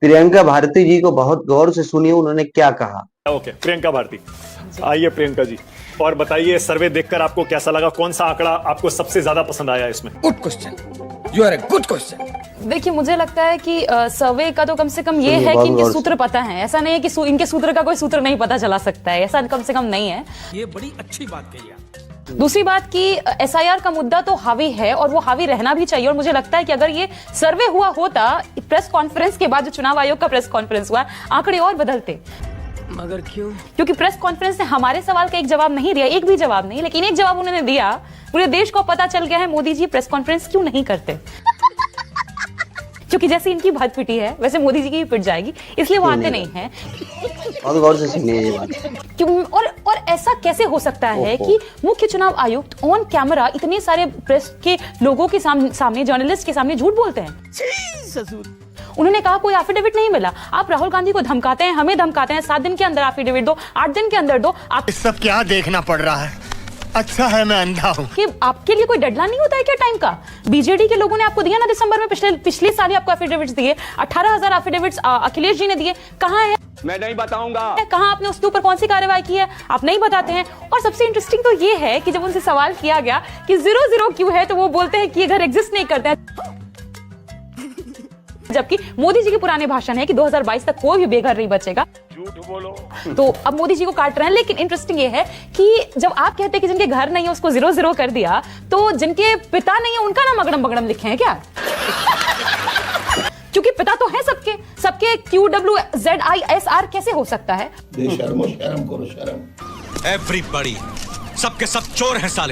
प्रियंका भारती जी को बहुत गौर से सुनिए, उन्होंने क्या कहा। ओके, प्रियंका भारती, आइए प्रियंका जी, और बताइए सर्वे देखकर आपको कैसा लगा, कौन सा आंकड़ा आपको सबसे ज्यादा पसंद आया इसमें? Good question, you are a good question. देखिए, मुझे लगता है कि सर्वे का तो कम से कम ये है कि इनके सूत्र पता हैं। ऐसा नहीं है कि इनके सूत्र का कोई सूत्र नहीं पता चला सकता है, ऐसा कम से कम नहीं है। ये बड़ी अच्छी बात कही आप। दूसरी बात कि एसआईआर का मुद्दा तो हावी है और वो हावी रहना भी चाहिए। और मुझे लगता है कि अगर ये सर्वे हुआ होता, प्रेस कॉन्फ्रेंस के बाद जो चुनाव आयोग का प्रेस कॉन्फ्रेंस हुआ, आंकड़े और बदलते। मगर क्यों? क्योंकि प्रेस कॉन्फ्रेंस ने हमारे सवाल का एक जवाब नहीं दिया, एक भी जवाब नहीं, लेकिन एक जवाब उन्होंने दिया। पूरे देश को पता चल गया है मोदी जी प्रेस कॉन्फ्रेंस क्यों नहीं करते। क्योंकि जैसे इनकी भद पिटी है वैसे मोदी जी की भी पिट जाएगी, इसलिए वो आते नहीं है। बहुत गौर से सुनिए ये बात। क्यों और ऐसा कैसे हो सकता है कि मुख्य चुनाव आयुक्त ऑन कैमरा इतने सारे प्रेस के लोगों के सामने जर्नलिस्ट के सामने झूठ बोलते हैं। उन्होंने कहा कोई एफिडेविट नहीं मिला। आप राहुल गांधी को धमकाते हैं, हमें धमकाते हैं, 7 दिन के अंदर एफिडेविट दो, 8 दिन के अंदर दो। आप सब क्या देखना पड़ रहा है? अच्छा है मैं अंधा हूँ। कि आपके लिए कोई डेडलाइन नहीं होता है क्या टाइम का? बीजेडी के लोगों ने आपको दिया ना दिसंबर में, पिछले साल ही आपको एफिडेविट्स दिए, 18,000 एफिडेविट्स अखिलेश जी ने दिए। कहाँ है? मैं नहीं बताऊंगा। कहाँ आपने उसके ऊपर कौन सी कार्रवाई की है? आप नहीं बताते हैं। और सबसे इंटरेस्टिंग तो ये है कि जब उनसे सवाल किया गया कि 0-0 क्यों है, तो वो बोलते हैं कि ये घर एग्जिस्ट नहीं करते हैं। जबकि मोदी जी के पुराने भाषण है कि 2022 तक कोई भी बेघर नहीं बचेगा। झूठ बोलो। तो अब मोदी जी को काट रहे हैं। लेकिन इंटरेस्टिंग ये है कि जब आप कहते हैं कि जिनके घर नहीं है उसको 0-0 कर दिया, तो जिनके पिता नहीं है उनका नाम अगड़म बगड़म लिखे हैं क्या? क्योंकि पिता तो है सबके QWZISR कैसे हो सकता है? बेशर्मो, शर्म करो शर्म। एवरीबॉडी, सबके सब चोर हैं साले।